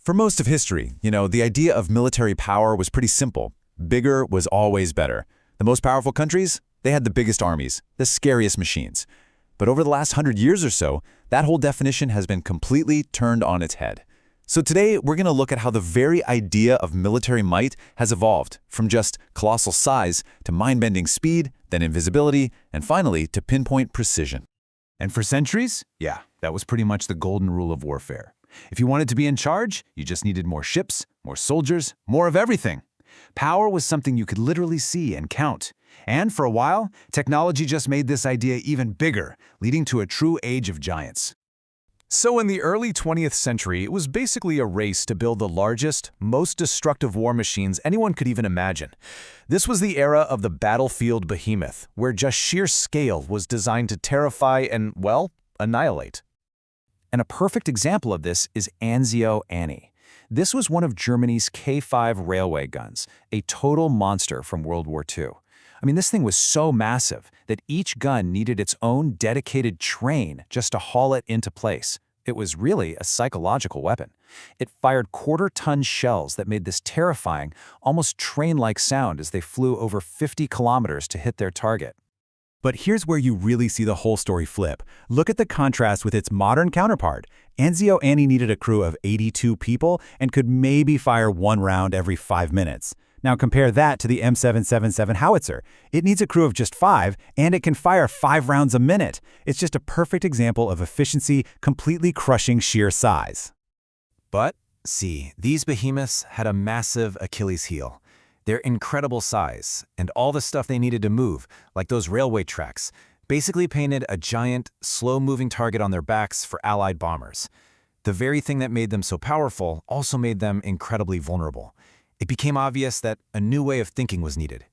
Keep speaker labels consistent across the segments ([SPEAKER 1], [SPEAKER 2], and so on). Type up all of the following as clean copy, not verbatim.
[SPEAKER 1] For most of history, the idea of military power was pretty simple. Bigger was always better. The most powerful countries, they had the biggest armies, the scariest machines. But over the last 100 years or so, that whole definition has been completely turned on its head. So today, we're going to look at how the very idea of military might has evolved from just colossal size to mind-bending speed, then invisibility, and finally to pinpoint precision.
[SPEAKER 2] And for centuries, that was pretty much the golden rule of warfare. If you wanted to be in charge, you just needed more ships, more soldiers, more of everything. Power was something you could literally see and count. And for a while, technology just made this idea even bigger, leading to a true age of giants. So in the early 20th century, it was basically a race to build the largest, most destructive war machines anyone could even imagine. This was the era of the battlefield behemoth, where just sheer scale was designed to terrify and, well, annihilate. And a perfect example of this is Anzio Annie. This was one of Germany's K5 railway guns, a total monster from World War II. I mean, this thing was so massive that each gun needed its own dedicated train just to haul it into place. It was really a psychological weapon. It fired quarter-ton shells that made this terrifying, almost train-like sound as they flew over 50 kilometers to hit their target.
[SPEAKER 3] But here's where you really see the whole story flip. Look at the contrast with its modern counterpart. Anzio Annie needed a crew of 82 people and could maybe fire one round every 5 minutes. Now compare that to the M777 howitzer. It needs a crew of just 5, and it can fire 5 rounds a minute. It's just a perfect example of efficiency completely crushing sheer size.
[SPEAKER 2] But, see, these behemoths had a massive Achilles heel. Their incredible size, and all the stuff they needed to move, like those railway tracks, basically painted a giant, slow-moving target on their backs for Allied bombers. The very thing that made them so powerful also made them incredibly vulnerable. It became obvious that a new way of thinking was needed.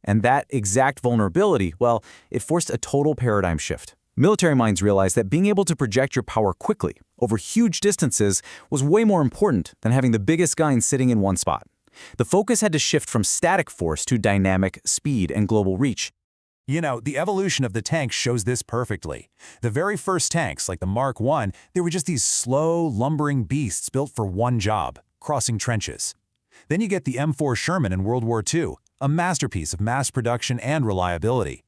[SPEAKER 4] And that exact vulnerability, well, it forced a total paradigm shift. Military minds realized that being able to project your power quickly, over huge distances, was way more important than having the biggest gun sitting in one spot. The focus had to shift from static force to dynamic speed and global reach.
[SPEAKER 3] The evolution of the tank shows this perfectly. The very first tanks, like the Mark I, they were just these slow, lumbering beasts built for one job, crossing trenches. Then you get the M4 Sherman in World War II, a masterpiece of mass production and reliability.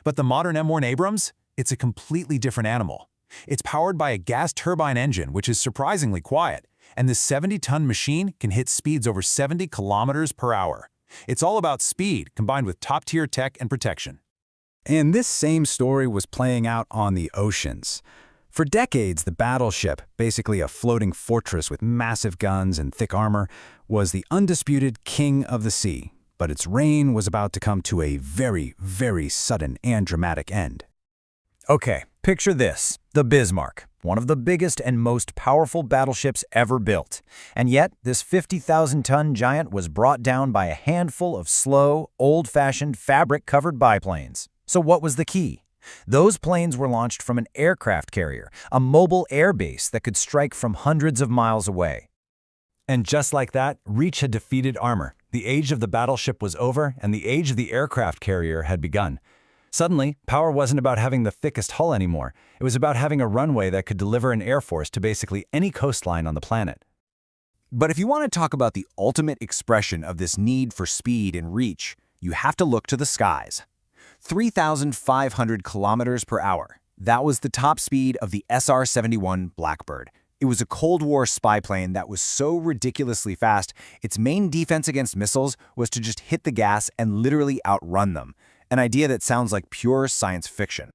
[SPEAKER 3] But the modern M1 Abrams, it's a completely different animal. It's powered by a gas turbine engine, which is surprisingly quiet, and this 70-ton machine can hit speeds over 70 kilometers per hour. It's all about speed combined with top-tier tech and protection.
[SPEAKER 5] And this same story was playing out on the oceans. For decades, the battleship, basically a floating fortress with massive guns and thick armor, was the undisputed king of the sea. But its reign was about to come to a very, very sudden and dramatic end.
[SPEAKER 4] Okay, picture this, the Bismarck, one of the biggest and most powerful battleships ever built. And yet, this 50,000-ton giant was brought down by a handful of slow, old-fashioned, fabric-covered biplanes. So what was the key? Those planes were launched from an aircraft carrier, a mobile air base that could strike from hundreds of miles away.
[SPEAKER 2] And just like that, reach had defeated armor. The age of the battleship was over, and the age of the aircraft carrier had begun. Suddenly, power wasn't about having the thickest hull anymore. It was about having a runway that could deliver an air force to basically any coastline on the planet.
[SPEAKER 6] But if you want to talk about the ultimate expression of this need for speed and reach, you have to look to the skies. 3,500 kilometers per hour. That was the top speed of the SR-71 Blackbird. It was a Cold War spy plane that was so ridiculously fast, its main defense against missiles was to just hit the gas and literally outrun them. An idea that sounds like pure science fiction.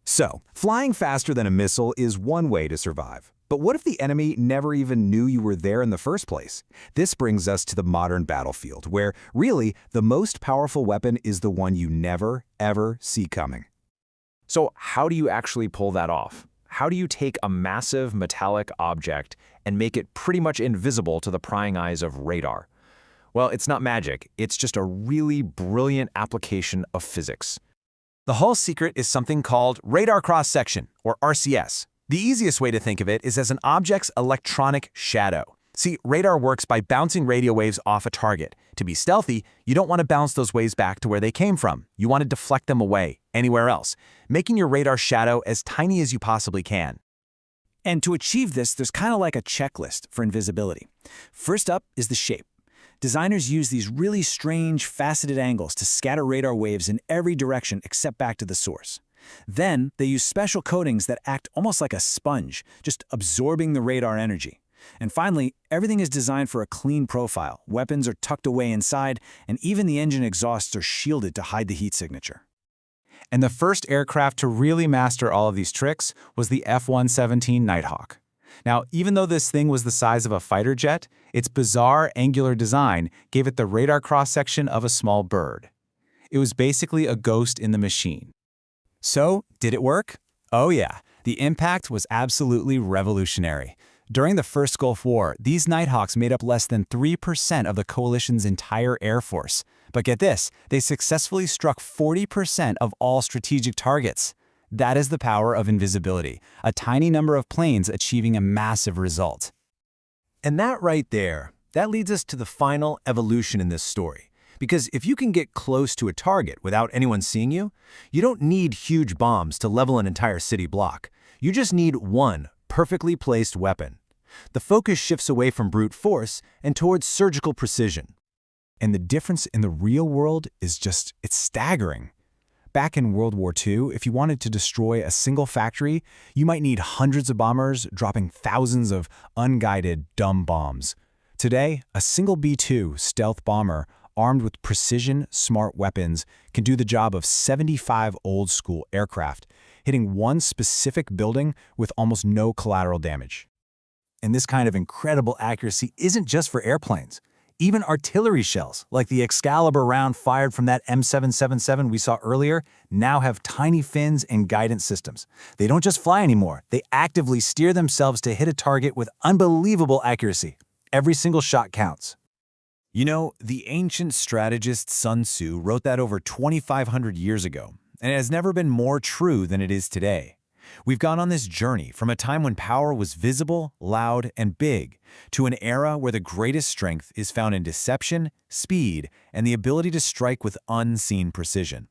[SPEAKER 6] So, flying faster than a missile is one way to survive. But what if the enemy never even knew you were there in the first place? This brings us to the modern battlefield, where, really, the most powerful weapon is the one you never, ever see coming.
[SPEAKER 4] So how do you actually pull that off? How do you take a massive metallic object and make it pretty much invisible to the prying eyes of radar? Well, it's not magic. It's just a really brilliant application of physics.
[SPEAKER 6] The whole secret is something called radar cross-section, or RCS. The easiest way to think of it is as an object's electronic shadow. See, radar works by bouncing radio waves off a target. To be stealthy, you don't want to bounce those waves back to where they came from. You want to deflect them away, anywhere else, making your radar shadow as tiny as you possibly can. And to achieve this, there's kind of like a checklist for invisibility. First up is the shape. Designers use these really strange, faceted angles to scatter radar waves in every direction except back to the source. Then, they use special coatings that act almost like a sponge, just absorbing the radar energy. And finally, everything is designed for a clean profile. Weapons are tucked away inside, and even the engine exhausts are shielded to hide the heat signature.
[SPEAKER 2] And the first aircraft to really master all of these tricks was the F-117 Nighthawk. Now, even though this thing was the size of a fighter jet, its bizarre angular design gave it the radar cross-section of a small bird. It was basically a ghost in the machine.
[SPEAKER 6] So, did it work? Oh yeah, the impact was absolutely revolutionary. During the First Gulf War, these Nighthawks made up less than 3% of the coalition's entire air force. But get this, they successfully struck 40% of all strategic targets. That is the power of invisibility, a tiny number of planes achieving a massive result.
[SPEAKER 4] And that right there, that leads us to the final evolution in this story. Because if you can get close to a target without anyone seeing you, you don't need huge bombs to level an entire city block. You just need one perfectly placed weapon. The focus shifts away from brute force and towards surgical precision.
[SPEAKER 3] And the difference in the real world is it's staggering. Back in World War II, if you wanted to destroy a single factory, you might need hundreds of bombers dropping thousands of unguided, dumb bombs. Today, a single B-2 stealth bomber armed with precision, smart weapons can do the job of 75 old-school aircraft, hitting one specific building with almost no collateral damage. And this kind of incredible accuracy isn't just for airplanes. Even artillery shells, like the Excalibur round fired from that M777 we saw earlier, now have tiny fins and guidance systems. They don't just fly anymore, they actively steer themselves to hit a target with unbelievable accuracy. Every single shot counts.
[SPEAKER 6] You know, the ancient strategist Sun Tzu wrote that over 2,500 years ago, and it has never been more true than it is today. We've gone on this journey from a time when power was visible, loud, and big, to an era where the greatest strength is found in deception, speed, and the ability to strike with unseen precision.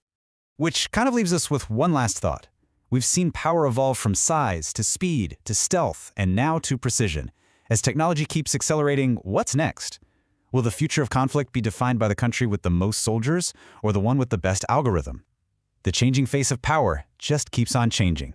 [SPEAKER 3] Which kind of leaves us with one last thought. We've seen power evolve from size to speed to stealth and now to precision. As technology keeps accelerating, what's next? Will the future of conflict be defined by the country with the most soldiers or the one with the best algorithm? The changing face of power just keeps on changing.